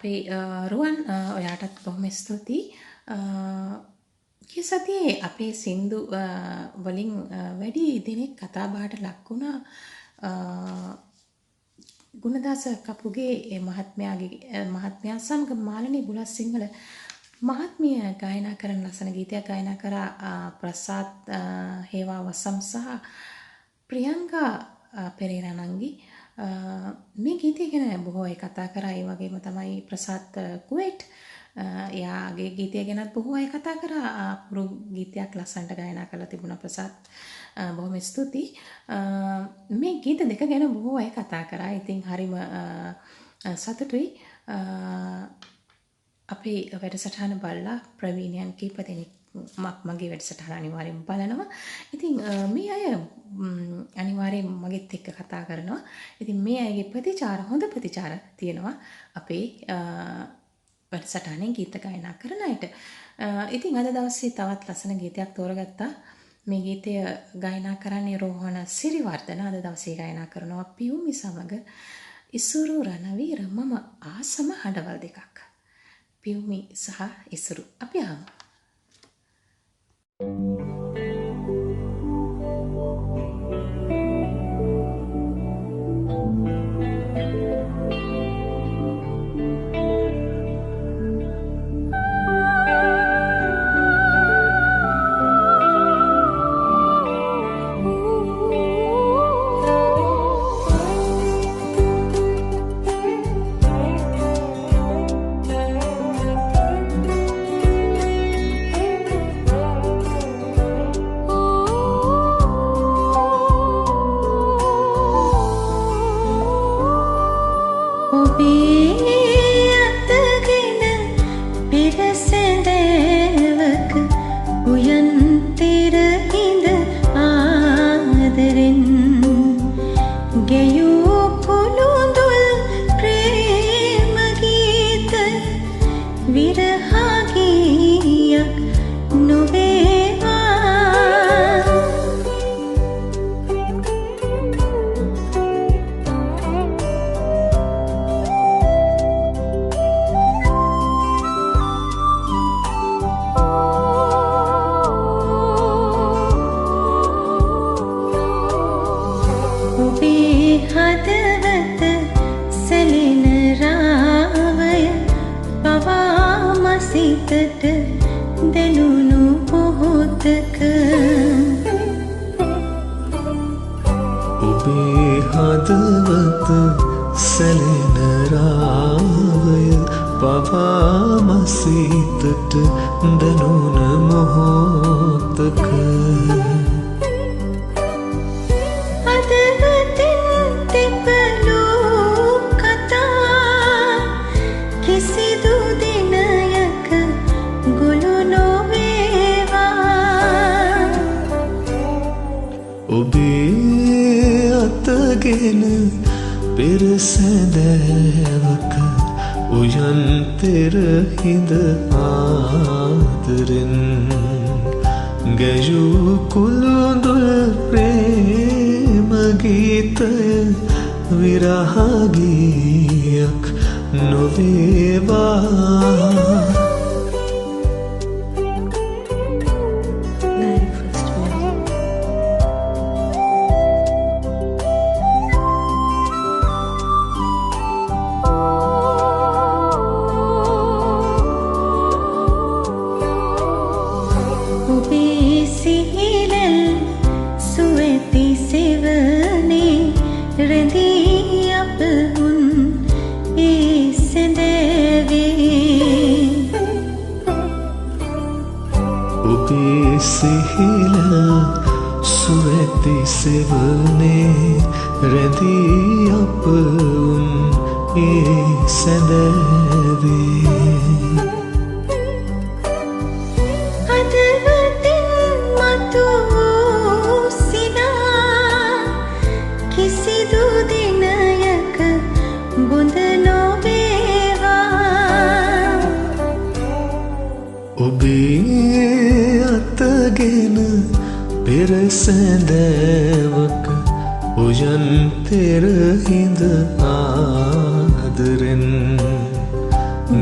අපේ රුවන් ඔයාටත් බොහොම ස්තුතියි. ගිය සතියේ අපේ සින්දු වලින් වැඩි දෙනෙක් කතා බහට ලක් වුණා ගුණදාස කපුගේ මහත්මයා සමග මාලනී බුලත් සිංහල මහත්මිය ගායනා කරන ලස්සන ගීතයක් ගායනා කරා ප්‍රසාද් හේවා වසම් සහ ප්‍රියංකා පෙරේරා නංගි. මේ ගීතය ගැන බොහෝ අය කතා කරා. ඒ වගේම තමයි ප්‍රසාද් කුවේට් එයාගේ ගීතය ගැනත් බොහෝ අය කතා කරා. පුරු ගීතයක් ලස්සනට ගායනා කරලා තිබුණා ප්‍රසාද්. බොහොම ස්තුතියි. මේ ගීත දෙක ගැන බොහෝ අය කතා කරා. ඉතින් හරිම සතුටුයි. අපේ වැඩසටහන බලලා ප්‍රවීණයන් කීප දෙනෙක් මගේ වැඩසටහන අනිවාර්යෙන් බලනවා. ඉතින් මේ අය අනිවාර්යෙන් මගෙත් එක්ක කතා කරනවා. ඉතින් මේ අයගේ ප්‍රතිචාර හොඳ ප්‍රතිචාර තියෙනවා අපේ වැඩසටහනේ ගීත ගායනා කරන අයට. ඉතින් අද දවසේ තවත් ලස්සන ගීතයක් තෝරගත්තා. මේ ගීතය ගායනා කරන්නේ රෝහණ සිරිවර්ධන. අද දවසේ ගායනා කරනවා පියුමි සමග ඉසුරු රණවීර මම ආසම හඬවල් දෙකක්. පියුමි සහ ඉසුරු අපි ආමු.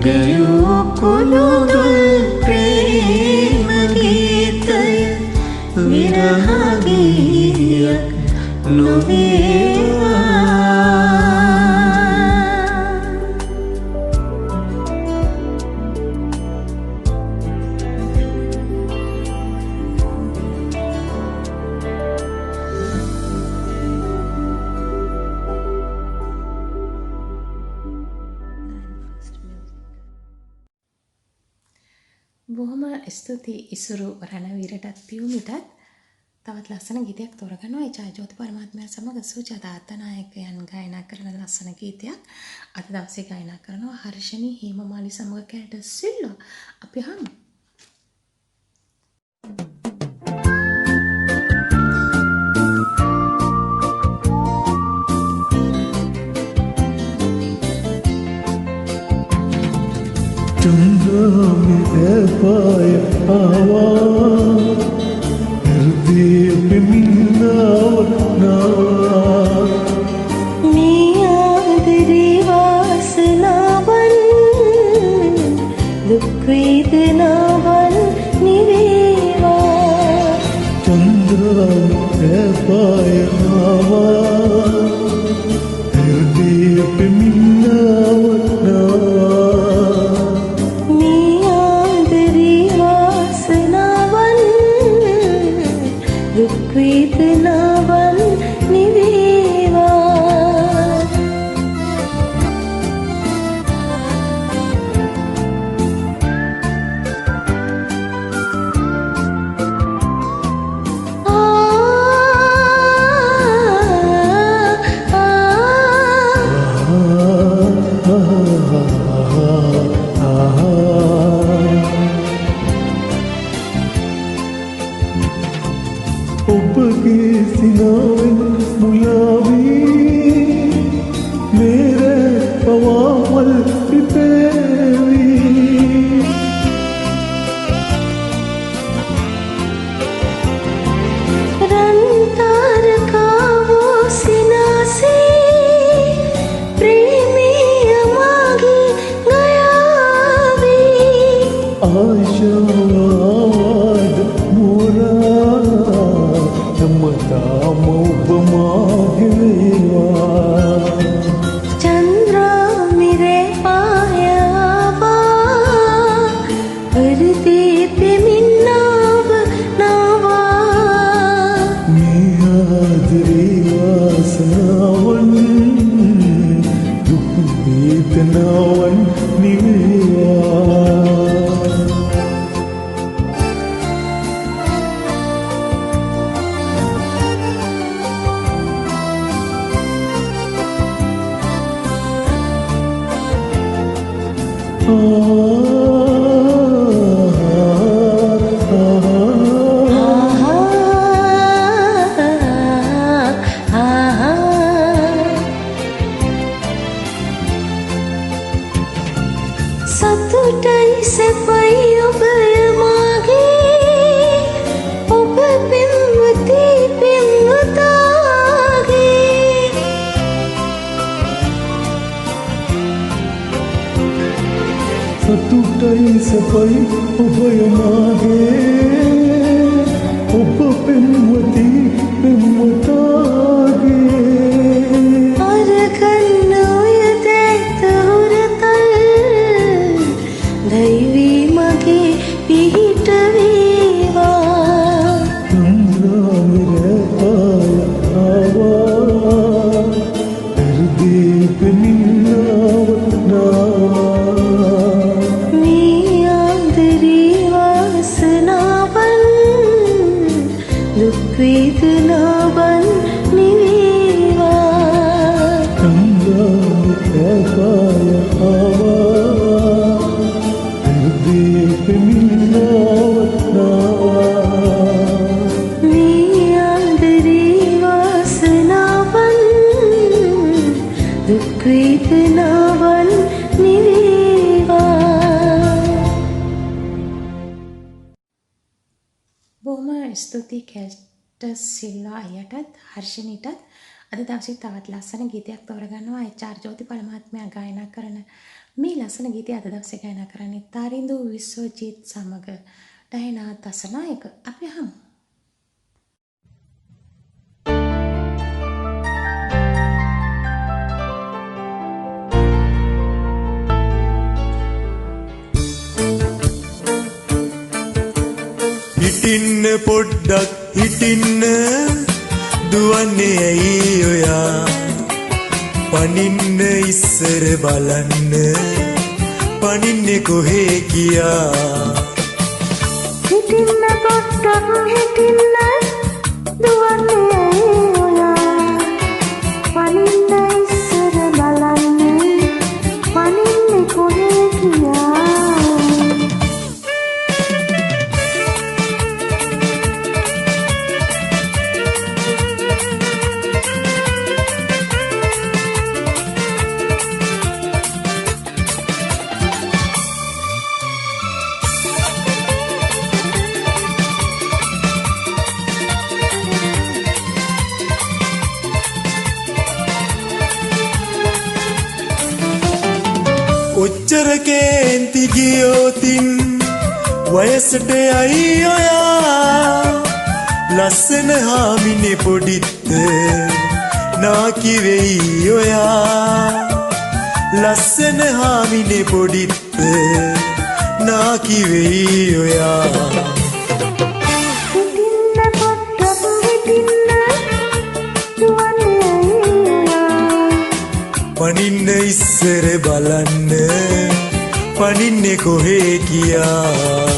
ගයූ කුළුඳුල් ප්‍රේම ගීතය විරහගීයක් නොවේවා. බොහොම ස්තුතියි ඉසුරු රණවීරටත් පියුමිටත්. තවත් ලස්සන ගීතයක් තෝරගන්නවා. ඒ ජයජෝති පරමාත්මයා සමග සුජාතා අත්තනායකයන් ගායනා කරන ලස්සන ගීතයක්. අද දවසේ ගායනා කරනවා හර්ෂණී හේමමාලි සමග කැරට සිල්වා. අපි අහමු. चंद्रा में पाया आवा हृदय पे मिलना නියාදරී වාසනාවන් දුක් වේදනාවන් නිවේවා. चंद्रा में पाया आवा हृदय पे मिलना නියාදරී වාසනාවන් දුක් වේදනාවන් නිවේවා. ඔබගේ සිනාවෙන් මුලාවී මේර පවාමල් පිපේවී රන්තාරකාවෝ සිනාසේ ප්‍රේමී අමාගේ ගයාවී. ආශාවාද මුරා තමතාම ඔබමාගෙවේවා චන්ද්‍රාමිරේ පායාවා හෘදේ පෙමින්නාව නාවා. නිහාදරේ වාසනාවන් දුක් වේදනාවන් නිවේවා. සතුටයි සැපයි ඔබය මාගේ ඔබ පෙම්වති පෙම්වතාගේ. සතුටයි සැපයි ඔබය මාගේ ඔබ පෙම්වති පෙම්වතාගේ. අරගන්න ඔය දැත හුරතල් දෛවී මගේ පිහිට වේවා. चंद्रा मेरे पाया आवा हृदय पे मिलना නියාදරී වාසනාවන් දුක් වේදනාවන් නිවේවා. चंद्रा मेरे पाया आवा हृदय पे मिलना නියාදරී වාසනාවන් දුක් වේදනාවන් නිවේවා. බොහොම ස්තුතියි කැරට සිල්වා අයියටත් හර්ෂණීටත්. අද දවසේ තවත් ලස්සන ගීතයක් තෝරගන්නවා. ඒ ජයජෝති පරමාත්මයා ගායනා කරන මේ ලස්සන ගීතය අද දවසේ ගායනා කරන්නේ තාරින්දු විශ්වජිත් සමග ඩයනා දසනායක. අපි අහමු. හිටින්න පොඩ්ඩක් හිටින්න දුවන්නේ ඇයි ඔයා පනින්න ඉස්සර බලන්න පනින්නේ කොහේ කියා හිටින්න පොඩ්ඩක් හිටින්න දුවන්නේ ඇයි ඔයා පනින්න ඉස්සර බලන්න පනින්නේ කොහේ කියා ඔච්චර කේන්ති ගියෝතින් වයසට යයි ඔයා ලස්සන හාමිනේ පොඩිත්ත නාකි වෙයි ඔයා ලස්සන හාමිනේ පොඩිත්ත නාකි වෙයි ඔයා හිටින්න පොඩ්ඩක් හිටින්න දුවන්නේ ඇයි ඔයා පනින්න ඉස්සර බලන්න පනින්නේ කොහේ කියා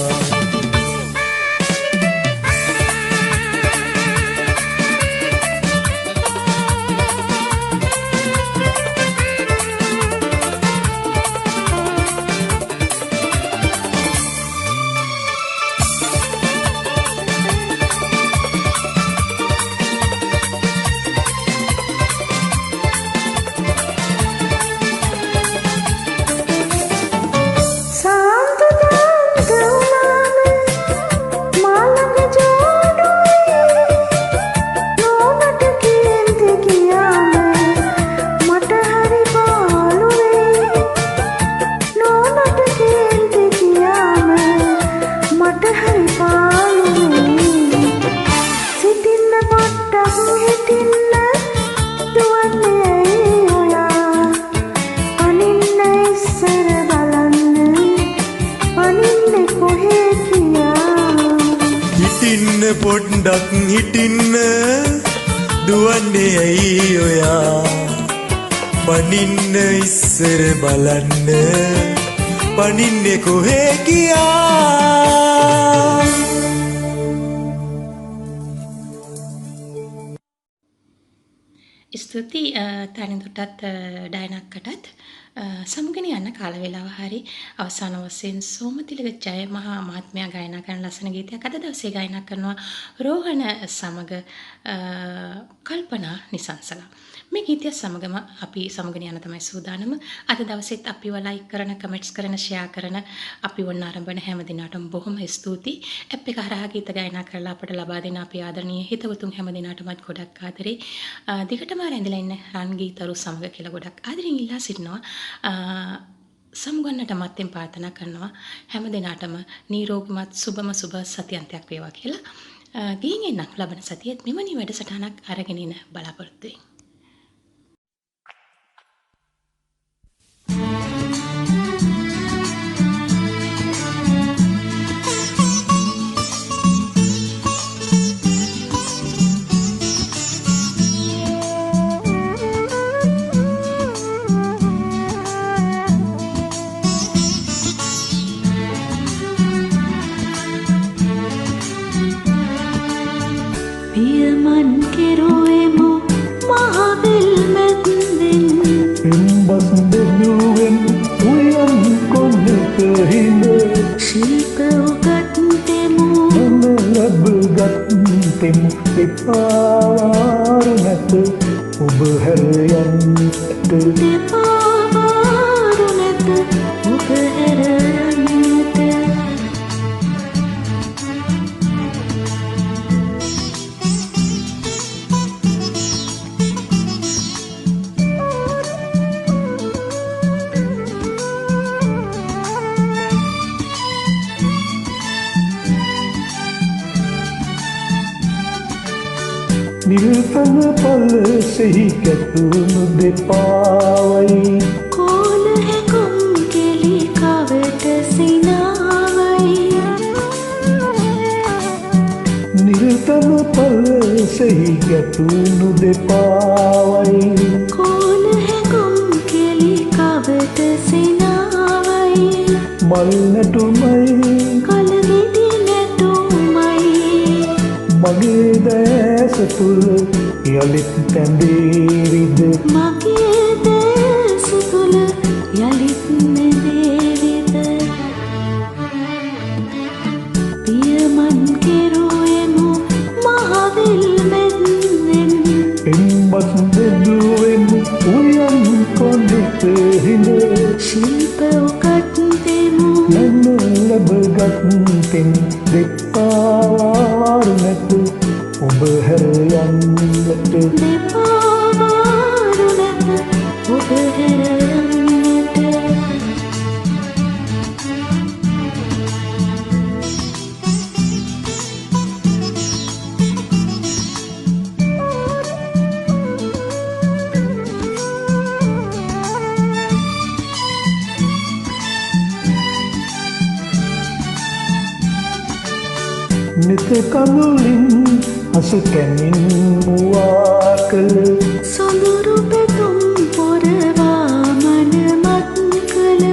පොඩ්ඩක් හිටින්න දුවන්නේ ඇයි ඔයා පනින්න ඉස්සර බලන්න පනින්නේ කොහේ කියා ස්තුතියි තාරින්දුටත් ඩයනාකටත් සමුගෙන යන කාල වේලාව හරි අවසාන වශයෙන් සෝමතිලක ජය මහා මහත්මයා ගායනා කරන ලස්සන ගීතයක් අද දවසේ ගායනා කරනවා රෝහණ සමග කල්පනා නිසංසලා. මේ ගීතය සමගම අපි සමුගෙන යන තමයි සූදානම. අද දවසෙත් අපිව ලයික් කරන, කමෙන්ට්ස් කරන, ෂෙයා කරන අපි වොන්න ආරම්භන හැම දිනකටම බොහොම ස්තුතියි. ඇප් එක හරහා ගීත ගායනා කරලා අපට ලබා දෙන අපේ ආදරණීය හිතවතුන් හැම දිනකටමත් ගොඩක් ආදරේ. දිගටම රැඳිලා ඉන්න රන්ගීතරු සමග කියලා ගොඩක් ආදරෙන් ඉල්ලා සිටිනවා. සමුගන්නට මත්තෙන් ප්‍රාර්ථනා කරනවා හැම දිනකටම නිරෝගීමත් සුබම සුබ සතියන්තයක් වේවා කියලා. ගිහින් එන්න ලබන සතියේත් මෙවැනි වැඩසටහනක් අරගෙන ඉන්න බලාපොරොත්තු වෙයි. පියමන් කෙරුවෙමු මහවිල් මැද්දෙන් පිම්බස් දෙනුවෙන් උයන් කොන්නක හිඳ ශිල්ප උගත්තෙමු ලැබගත්තෙමු එපාවාරු නැත ඔබ හැරයන්ට දෙපාවාරු නැත ඔබ හැරයන්ට නිල්තන පල්ලෙසෙහි කැතුණු දෙපාවයි කෝල හැකුම් කෙලි කවට සිනාවයි නිල්තන පල්ලෙසෙහි කැතුණු දෙපාවයි කෝල හැකුම් කෙලි කවට සිනාවයි මල් නැටුමයි කලගෙඩි නැටුමයි මගේ දැස තුළ යළිත් තැඹේවිද මගේ දැස තුළ යළිත් නැදේවිද පියමන් කෙරුවෙමු මහවිල් මැද්දෙන් එම්බස් දෙදුවෙමු උයන් කොඳුත හිඳ ශිල්ප උකට්ටෙමු නැන්න ලැබගත්තෙන් දෙපාවාරු නැත ඔබ හැර යන්නට දෙපාවාරු නැත ඔබ හැර යන්නට නිත කඳුලින් අසු කැමින් මුවා කළ සොඳුරු පැතුම් පොරවා මනමත් කළ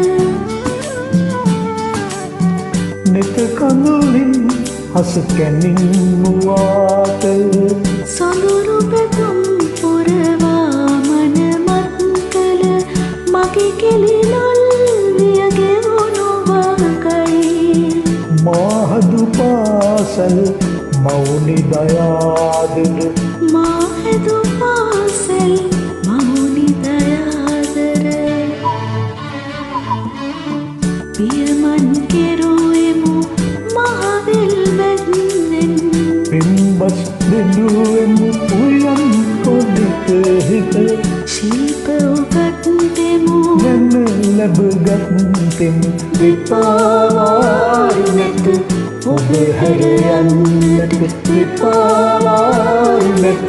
නිත කඳුලින් අසු කැමින් මුවා කළ සොඳුරු පැතුම් පොරවා මනමත් කළ මගේ කෙලිලොල් විය ගෙවුණු වගයි මාහදු පාසල් මෞනි දයාදර මාහෙදු පාසල් මහුනි දයාදර පියමන් කෙරුවෙමු මහවිල් මැද්දෙන් පින්බස් දෙදුවෙමු උයන් කොඩිත හිත ශිල්ප උකට්ටෙමු නැන්න ලැබගත්තෙන් දෙපාවාරු නැත ඔබ හැර යන්නට දෙපාවාරු නැත